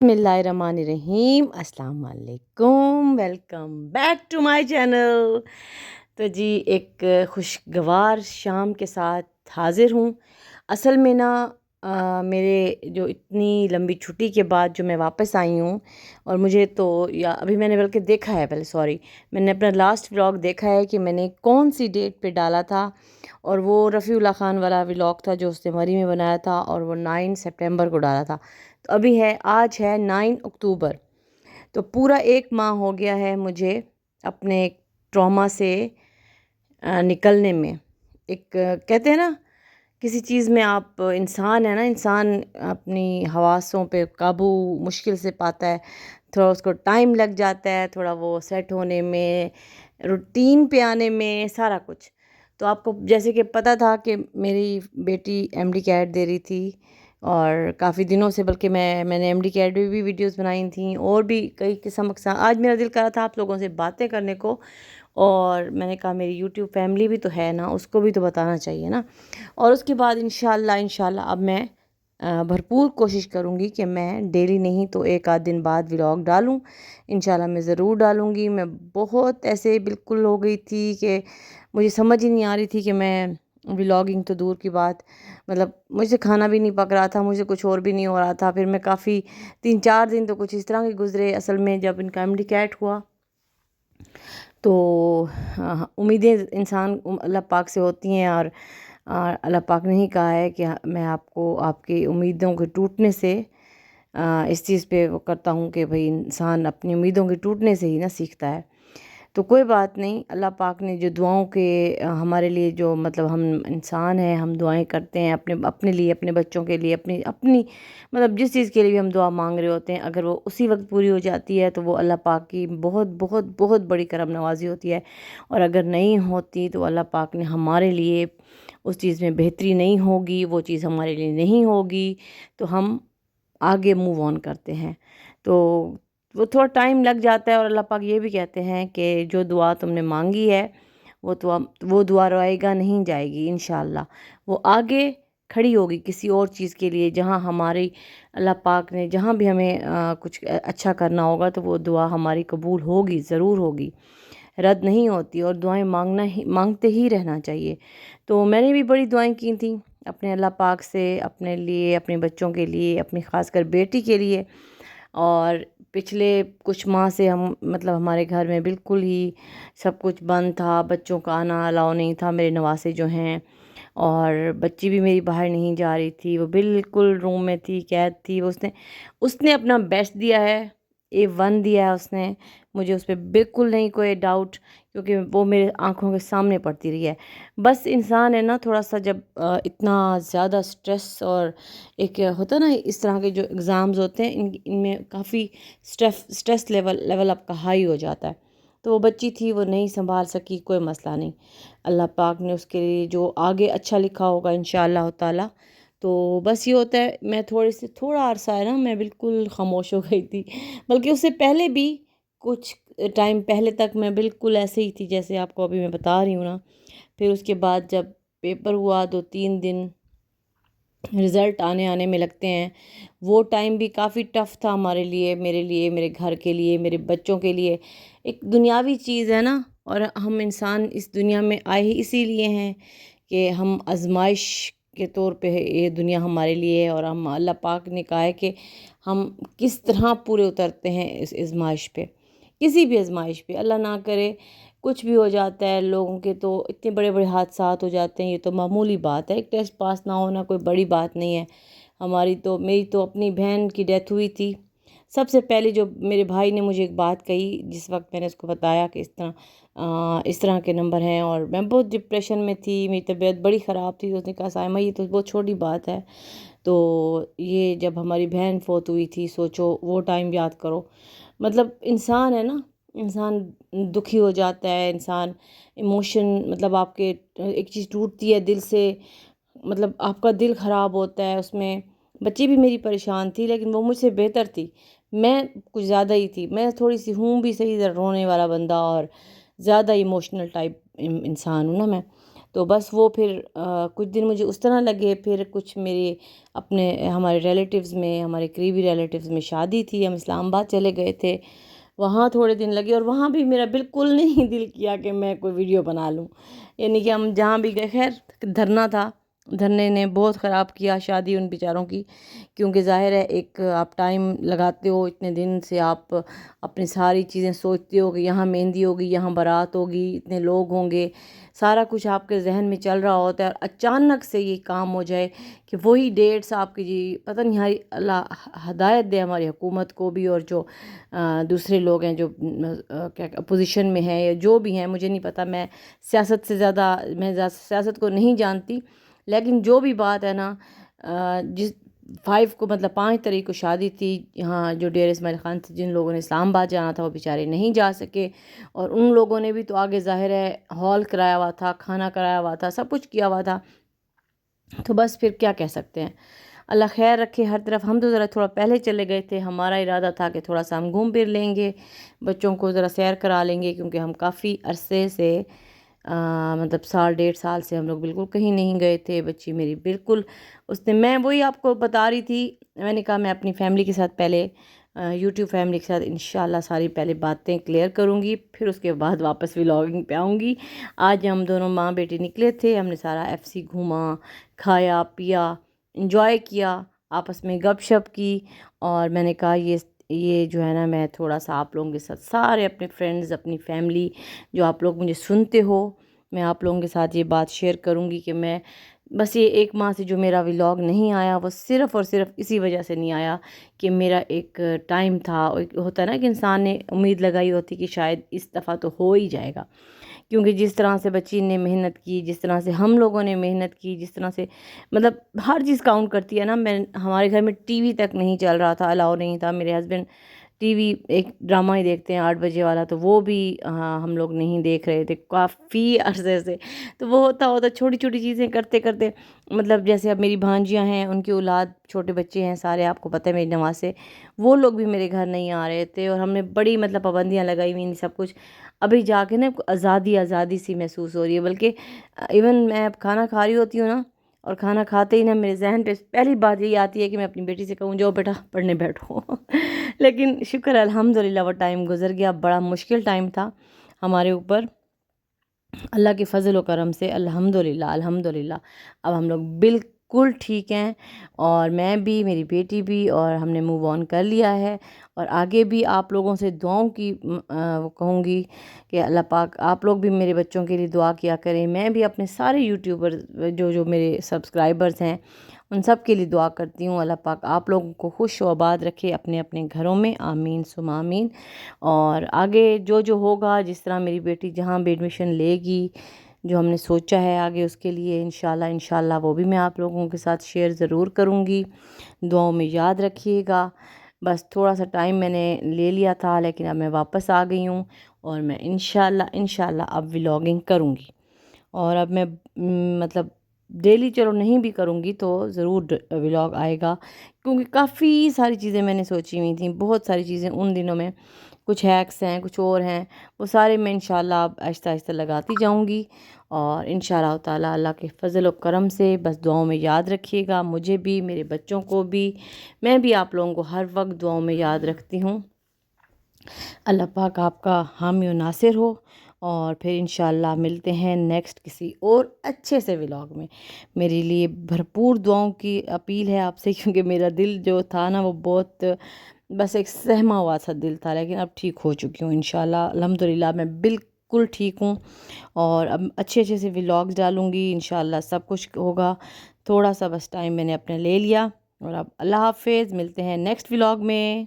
बिस्मिल्लाहिर्रहमानिर्रहीम, अस्सलाम वालेकुम, welcome back to my channel. तो जी एक खुशगवार शाम के साथ हाज़िर हूँ। असल में ना मेरे जो इतनी लंबी छुट्टी के बाद जो मैं वापस आई हूँ, और मुझे तो या अभी मैंने बल्कि देखा है, पहले सॉरी, मैंने अपना लास्ट व्लॉग देखा है कि मैंने कौन सी डेट पे डाला था। और वो रफ़ीउल्लाह ख़ान वाला व्लॉग था जो उसने मरी में बनाया था, और वो 9 सितंबर को डाला था। तो अभी है, आज है 9 अक्टूबर। तो पूरा एक माह हो गया है मुझे अपने ट्रॉमा से निकलने में। एक कहते हैं ना, किसी चीज़ में आप इंसान है ना, इंसान अपनी हवासों पे काबू मुश्किल से पाता है। थोड़ा उसको टाइम लग जाता है, थोड़ा वो सेट होने में, रूटीन पे आने में, सारा कुछ। तो आपको जैसे कि पता था कि मेरी बेटी एमडी कैट दे रही थी, और काफ़ी दिनों से, बल्कि मैंने एमडी कैट भी वीडियोस बनाई थी, और भी कई किस्म के। आज मेरा दिल कर रहा था आप लोगों से बातें करने को, और मैंने कहा मेरी यूट्यूब फैमिली भी तो है ना, उसको भी तो बताना चाहिए ना। और उसके बाद इंशाल्लाह अब मैं भरपूर कोशिश करूँगी कि मैं डेली नहीं तो एक आध दिन बाद व्लॉग डालूँ। इंशाल्लाह मैं ज़रूर डालूँगी। मैं बहुत ऐसे बिल्कुल हो गई थी कि मुझे समझ ही नहीं आ रही थी कि मैं व्लॉगिंग तो दूर की बात, मतलब मुझे खाना भी नहीं पक रहा था, मुझे कुछ और भी नहीं हो रहा था। फिर मैं काफ़ी 3-4 दिन तो कुछ इस तरह के गुज़रे। असल में जब इनका एमडी कैट हुआ तो उम्मीदें इंसान अल्लाह पाक से होती हैं, और अल्लाह पाक ने ही कहा है कि मैं आपको आपकी उम्मीदों के टूटने से इस चीज़ पे वो करता हूँ कि भाई इंसान अपनी उम्मीदों के टूटने से ही ना सीखता है। तो कोई बात नहीं, अल्लाह पाक ने जो दुआओं के हमारे लिए जो, मतलब हम इंसान हैं, हम दुआएं करते हैं अपने अपने लिए, अपने बच्चों के लिए, अपनी अपनी मतलब जिस चीज़ के लिए भी हम दुआ मांग रहे होते हैं, अगर वो उसी वक्त पूरी हो जाती है तो वो अल्लाह पाक की बहुत बहुत बहुत बड़ी करम नवाजी होती है। और अगर नहीं होती तो अल्लाह पाक ने हमारे लिए उस चीज़ में बेहतरी नहीं होगी, वो चीज़ हमारे लिए नहीं होगी, तो हम आगे मूव ऑन करते हैं। तो वो थोड़ा टाइम लग जाता है, और अल्लाह पाक ये भी कहते हैं कि जो दुआ तुमने मांगी है वो दुआ रोएगा नहीं जाएगी, इंशाल्लाह वो आगे खड़ी होगी किसी और चीज़ के लिए। जहाँ हमारी अल्लाह पाक ने जहाँ भी हमें कुछ अच्छा करना होगा तो वो दुआ हमारी कबूल होगी, ज़रूर होगी, रद्द नहीं होती। और दुआएं मांगते ही रहना चाहिए। तो मैंने भी बड़ी दुआएं की थी अपने अल्लाह पाक से, अपने लिए, अपने बच्चों के लिए, अपनी खासकर बेटी के लिए। और पिछले कुछ माह से हम, मतलब हमारे घर में बिल्कुल ही सब कुछ बंद था, बच्चों का आना अलाउ नहीं था। मेरे नवासे जो हैं, और बच्ची भी मेरी बाहर नहीं जा रही थी, वो बिल्कुल रूम में थी, कैद थी। उसने उसने अपना बेस्ट दिया है, A1 दिया है उसने मुझे, उस पर बिल्कुल नहीं कोई डाउट, क्योंकि वो मेरे आंखों के सामने पड़ती रही है। बस इंसान है ना, थोड़ा सा जब इतना ज़्यादा स्ट्रेस, और एक होता है ना इस तरह के जो एग्ज़ाम्स होते हैं, इनमें काफ़ी स्ट्रेस लेवल आपका हाई हो जाता है। तो वो बच्ची थी, वो नहीं संभाल सकी, कोई मसला नहीं, अल्लाह पाक ने उसके लिए जो आगे अच्छा लिखा होगा इंशाअल्लाह ताला। तो बस ये होता है, मैं थोड़ा अरसा है ना, मैं बिल्कुल खामोश हो गई थी। बल्कि उससे पहले भी कुछ टाइम पहले तक मैं बिल्कुल ऐसे ही थी जैसे आपको अभी मैं बता रही हूँ ना। फिर उसके बाद जब पेपर हुआ, 2-3 दिन रिज़ल्ट आने आने में लगते हैं, वो टाइम भी काफ़ी टफ़ था हमारे लिए, मेरे लिए, मेरे घर के लिए, मेरे बच्चों के लिए। एक दुनियावी चीज़ है ना, और हम इंसान इस दुनिया में आए ही इसीलिए हैं कि हम आजमाइश के तौर पे ये दुनिया हमारे लिए है। और हम, अल्लाह पाक ने कहा है कि हम किस तरह पूरे उतरते हैं इस आजमाइश पे, किसी भी आजमाइश पे। अल्लाह ना करे कुछ भी हो जाता है, लोगों के तो इतने बड़े बड़े हादसात हो जाते हैं, ये तो मामूली बात है, एक टेस्ट पास ना होना कोई बड़ी बात नहीं है। मेरी तो अपनी बहन की डेथ हुई थी। सबसे पहले जो मेरे भाई ने मुझे एक बात कही, जिस वक्त मैंने उसको बताया कि इस तरह के नंबर हैं, और मैं बहुत डिप्रेशन में थी, मेरी तबीयत बड़ी ख़राब थी, तो उसने कहा साइमा ये तो बहुत छोटी बात है। तो ये जब हमारी बहन फोत हुई थी, सोचो वो टाइम याद करो। मतलब इंसान है ना, इंसान दुखी हो जाता है, इंसान इमोशन, मतलब आपके एक चीज़ टूटती है दिल से, मतलब आपका दिल ख़राब होता है उसमें। बच्ची भी मेरी परेशान थी, लेकिन वो मुझसे बेहतर थी, मैं कुछ ज़्यादा ही थी। मैं थोड़ी सी हूँ भी सही रोने वाला बंदा, और ज़्यादा इमोशनल टाइप इंसान हूँ ना मैं। تو بس وہ پھر کچھ دن مجھے اس طرح لگے، پھر کچھ میرے اپنے ہمارے ریلیٹیوز میں، ہمارے قریبی ریلیٹیوز میں شادی تھی، ہم اسلام آباد چلے گئے تھے، وہاں تھوڑے دن لگے، اور وہاں بھی میرا بالکل نہیں دل کیا کہ میں کوئی ویڈیو بنا لوں، یعنی کہ ہم جہاں بھی گئے، خیر دھرنا تھا، دھرنے نے بہت خراب کیا شادی ان بیچاروں کی، کیونکہ ظاہر ہے ایک آپ ٹائم لگاتے ہو، اتنے دن سے آپ اپنی ساری چیزیں سوچتے ہو کہ یہاں مہندی ہوگی، یہاں بارات ہوگی، اتنے لوگ ہوں گے، سارا کچھ آپ کے ذہن میں چل رہا ہوتا ہے، اور اچانک سے یہ کام ہو جائے کہ وہی ڈیٹس آپ کی، جی پتہ نہیں، ہماری اللہ ہدایت دے ہماری حکومت کو بھی، اور جو دوسرے لوگ ہیں جو کیا اپوزیشن میں ہیں یا جو بھی ہیں، مجھے نہیں پتہ، میں سیاست سے زیادہ، میں سیاست کو نہیں جانتی، لیکن جو بھی بات ہے نا، جس 5 کو مطلب 5 تاریخ کو شادی تھی یہاں جو ڈیرہ اسماعیل خان سے، جن لوگوں نے اسلام آباد جانا تھا وہ بیچارے نہیں جا سکے، اور ان لوگوں نے بھی تو آگے ظاہر ہے ہال کرایا ہوا تھا، کھانا کرایا ہوا تھا، سب کچھ کیا ہوا تھا، تو بس پھر کیا کہہ سکتے ہیں، اللہ خیر رکھے ہر طرف۔ ہم تو ذرا تھوڑا پہلے چلے گئے تھے، ہمارا ارادہ تھا کہ تھوڑا سا ہم گھوم پھر لیں گے، بچوں کو ذرا سیر کرا لیں گے، کیونکہ ہم کافی عرصے سے مطلب سال 1.5 سال سے ہم لوگ بالکل کہیں نہیں گئے تھے، بچی میری بالکل، اس نے، میں وہی آپ کو بتا رہی تھی، میں نے کہا میں اپنی فیملی کے ساتھ پہلے یوٹیوب فیملی کے ساتھ انشاءاللہ ساری پہلے باتیں کلیئر کروں گی، پھر اس کے بعد واپس ولاگنگ پہ آؤں گی۔ آج ہم دونوں ماں بیٹی نکلے تھے، ہم نے سارا FC گھوما، کھایا پیا، انجوائے کیا، آپس میں گپ شپ کی، اور میں نے کہا یہ جو ہے نا، میں تھوڑا سا آپ لوگوں کے ساتھ، سارے اپنے فرینڈز، اپنی فیملی جو آپ لوگ مجھے سنتے ہو، میں آپ لوگوں کے ساتھ یہ بات شیئر کروں گی کہ میں بس یہ 1 ماہ سے جو میرا ولاگ نہیں آیا، وہ صرف اور صرف اسی وجہ سے نہیں آیا کہ میرا ایک ٹائم تھا، ایک ہوتا ہے نا کہ انسان نے امید لگائی ہوتی کہ شاید اس دفعہ تو ہو ہی جائے گا، کیونکہ جس طرح سے بچی نے محنت کی، جس طرح سے ہم لوگوں نے محنت کی، جس طرح سے مطلب ہر چیز کاؤنٹ کرتی ہے نا، ہمارے گھر میں ٹی وی تک نہیں چل رہا تھا، الاؤ نہیں تھا، میرے ہسبینڈ ٹی وی ایک ڈرامہ ہی دیکھتے ہیں 8 بجے والا، تو وہ بھی ہم لوگ نہیں دیکھ رہے تھے کافی عرصے سے، تو وہ ہوتا چھوٹی چھوٹی چیزیں کرتے کرتے، مطلب جیسے اب میری بھانجیاں ہیں، ان کی اولاد، چھوٹے بچے ہیں سارے، آپ کو پتہ ہے میری نواسے، وہ لوگ بھی میرے گھر نہیں آ رہے تھے، اور ہم نے بڑی مطلب پابندیاں لگائی ہوئی، سب کچھ ابھی جا کے نا آزادی سی محسوس ہو رہی ہے، بلکہ ایون میں اب کھانا کھا رہی ہوتی ہوں نا، اور کھانا کھاتے ہی نا میرے ذہن پہ پہلی بات یہی آتی ہے کہ میں اپنی بیٹی سے کہوں جاؤ بیٹا پڑھنے بیٹھو لیکن شکر الحمدللہ وہ ٹائم گزر گیا، بڑا مشکل ٹائم تھا ہمارے اوپر، اللہ کے فضل و کرم سے الحمدللہ الحمدللہ اب ہم لوگ بالکل ٹھیک ہیں، اور میں بھی، میری بیٹی بھی، اور ہم نے موو آن کر لیا ہے، اور آگے بھی آپ لوگوں سے دعاؤں کی کہوں گی کہ اللہ پاک آپ لوگ بھی میرے بچوں کے لیے دعا کیا کریں، میں بھی اپنے سارے یوٹیوبر جو میرے سبسکرائبرز ہیں ان سب کے لیے دعا کرتی ہوں، اللہ پاک آپ لوگوں کو خوش و آباد رکھے اپنے اپنے گھروں میں، آمین ثم آمین، اور آگے جو ہوگا، جس طرح میری بیٹی جہاں بھی ایڈمیشن لے گی، جو ہم نے سوچا ہے آگے اس کے لیے، انشاءاللہ وہ بھی میں آپ لوگوں کے ساتھ شیئر ضرور کروں گی، دعاؤں میں یاد رکھیے گا۔ بس تھوڑا سا ٹائم میں نے لے لیا تھا، لیکن اب میں واپس آ گئی ہوں، اور میں انشاءاللہ اب ولاگنگ کروں گی، اور اب میں مطلب ڈیلی چلو نہیں بھی کروں گی تو ضرور ولاگ آئے گا، کیونکہ کافی ساری چیزیں میں نے سوچی ہوئی تھیں، بہت ساری چیزیں ان دنوں میں، کچھ ہیکس ہیں، کچھ اور ہیں، وہ سارے میں انشاءاللہ اب آہستہ آہستہ لگاتی جاؤں گی، اور انشاءاللہ تعالی اللہ کے فضل و کرم سے بس دعاؤں میں یاد رکھیے گا، مجھے بھی، میرے بچوں کو بھی، میں بھی آپ لوگوں کو ہر وقت دعاؤں میں یاد رکھتی ہوں۔ اللہ پاک آپ کا حامی و ناصر ہو، اور پھر انشاءاللہ ملتے ہیں نیکسٹ کسی اور اچھے سے ولاگ میں۔ میرے لیے بھرپور دعاؤں کی اپیل ہے آپ سے، کیونکہ میرا دل جو تھا نا وہ بہت بس ایک سہما ہوا سا دل تھا، لیکن اب ٹھیک ہو چکی ہوں انشاءاللہ الحمدللہ، میں بالکل ٹھیک ہوں، اور اب اچھے سے ولاگز ڈالوں گی انشاءاللہ، سب کچھ ہوگا، تھوڑا سا بس ٹائم میں نے اپنے لے لیا، اور اب اللہ حافظ، ملتے ہیں نیکسٹ ولاگ میں۔